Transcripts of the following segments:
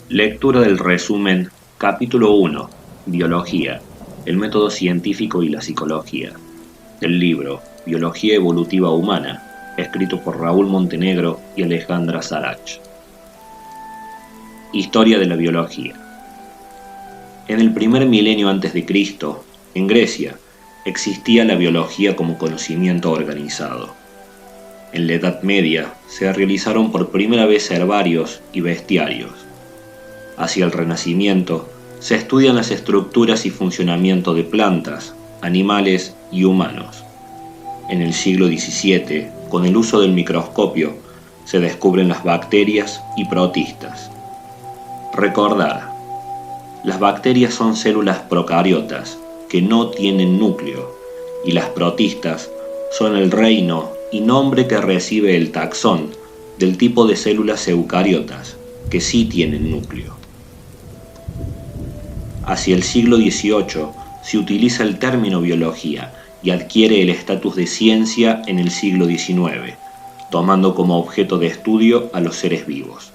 Lectura del resumen, capítulo 1, Biología, el método científico y la psicología, del libro Biología evolutiva humana, escrito por Raúl Montenegro y Alejandra Sarach. Historia de la biología. En el primer milenio antes de Cristo, en Grecia, existía la biología como conocimiento organizado. En la Edad Media se realizaron por primera vez herbarios y bestiarios. Hacia el Renacimiento se estudian las estructuras y funcionamiento de plantas, animales y humanos. En el siglo XVII, con el uso del microscopio, se descubren las bacterias y protistas. Recordar: las bacterias son células procariotas que no tienen núcleo, y las protistas son el reino y nombre que recibe el taxón del tipo de células eucariotas, que sí tienen núcleo. Hacia el siglo XVIII se utiliza el término biología y adquiere el estatus de ciencia en el siglo XIX, tomando como objeto de estudio a los seres vivos.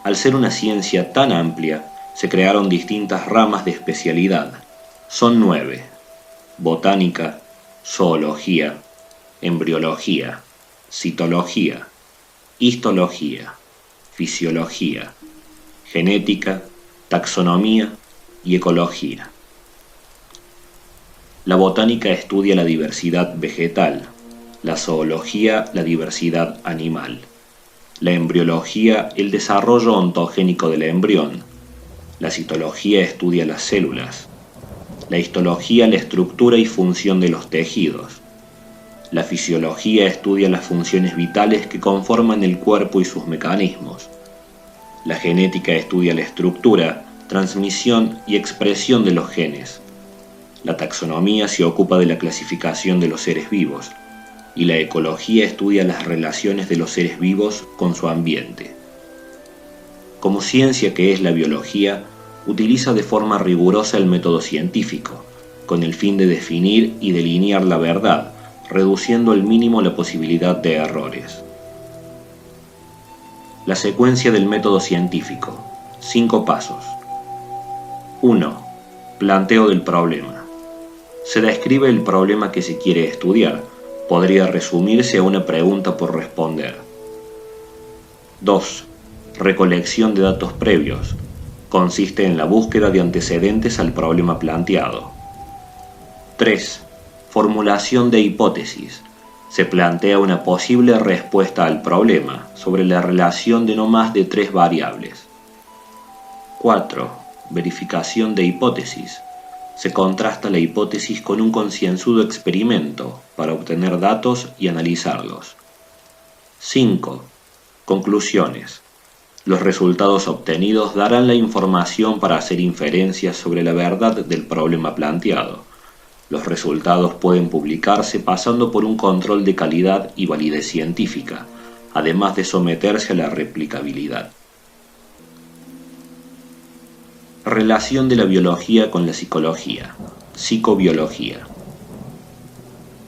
Al ser una ciencia tan amplia, se crearon distintas ramas de especialidad. Son 9: botánica, zoología, embriología, citología, histología, fisiología, genética, taxonomía y ecología. La botánica estudia la diversidad vegetal, la zoología la diversidad animal, la embriología el desarrollo ontogénico del embrión, la citología estudia las células, la histología la estructura y función de los tejidos, la fisiología estudia las funciones vitales que conforman el cuerpo y sus mecanismos, la genética estudia la estructura, transmisión y expresión de los genes. La taxonomía se ocupa de la clasificación de los seres vivos, y la ecología estudia las relaciones de los seres vivos con su ambiente. Como ciencia que es la biología, utiliza de forma rigurosa el método científico, con el fin de definir y delinear la verdad, reduciendo al mínimo la posibilidad de errores. La secuencia del método científico. 5 pasos. 1. Planteo del problema. Se describe el problema que se quiere estudiar. Podría resumirse a una pregunta por responder. 2. Recolección de datos previos. Consiste en la búsqueda de antecedentes al problema planteado. 3. Formulación de hipótesis. Se plantea una posible respuesta al problema sobre la relación de no más de 3 variables. 4. Verificación de hipótesis. Se contrasta la hipótesis con un concienzudo experimento para obtener datos y analizarlos. 5. Conclusiones. Los resultados obtenidos darán la información para hacer inferencias sobre la verdad del problema planteado. Los resultados pueden publicarse pasando por un control de calidad y validez científica, además de someterse a la replicabilidad. Relación de la biología con la psicología. Psicobiología.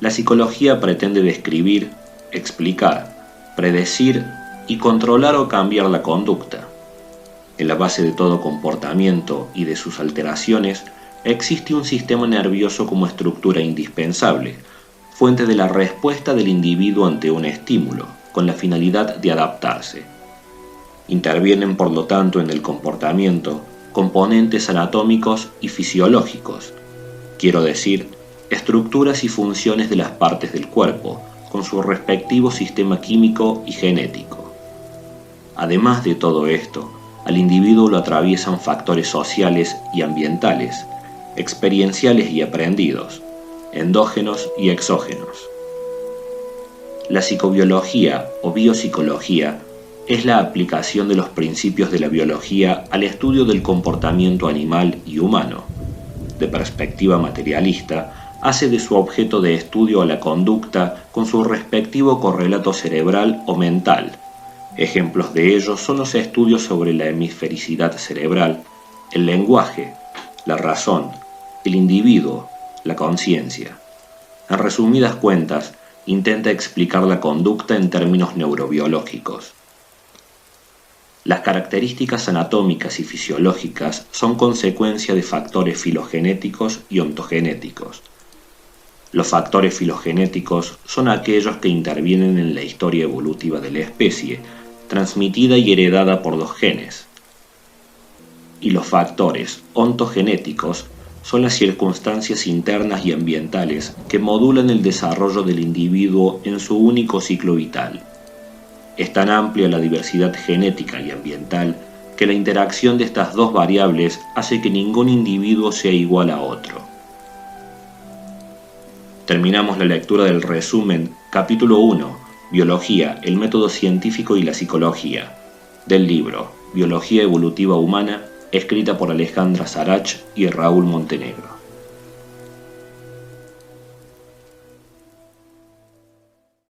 La psicología pretende describir, explicar, predecir y controlar o cambiar la conducta. En la base de todo comportamiento y de sus alteraciones existe un sistema nervioso como estructura indispensable, fuente de la respuesta del individuo ante un estímulo, con la finalidad de adaptarse. Intervienen, por lo tanto, en el comportamiento componentes anatómicos y fisiológicos, quiero decir, estructuras y funciones de las partes del cuerpo, con su respectivo sistema químico y genético. Además de todo esto, al individuo lo atraviesan factores sociales y ambientales, experienciales y aprendidos, endógenos y exógenos. La psicobiología o biopsicología es la aplicación de los principios de la biología al estudio del comportamiento animal y humano. De perspectiva materialista, hace de su objeto de estudio a la conducta con su respectivo correlato cerebral o mental. Ejemplos de ello son los estudios sobre la hemisfericidad cerebral, el lenguaje, la razón, el individuo, la conciencia. En resumidas cuentas, intenta explicar la conducta en términos neurobiológicos. Las características anatómicas y fisiológicas son consecuencia de factores filogenéticos y ontogenéticos. Los factores filogenéticos son aquellos que intervienen en la historia evolutiva de la especie, transmitida y heredada por los genes. Y los factores ontogenéticos son las circunstancias internas y ambientales que modulan el desarrollo del individuo en su único ciclo vital. Es tan amplia la diversidad genética y ambiental que la interacción de estas dos variables hace que ningún individuo sea igual a otro. Terminamos la lectura del resumen, capítulo 1, Biología, el método científico y la psicología, del libro Biología evolutiva humana, escrita por Alejandra Sarach y Raúl Montenegro.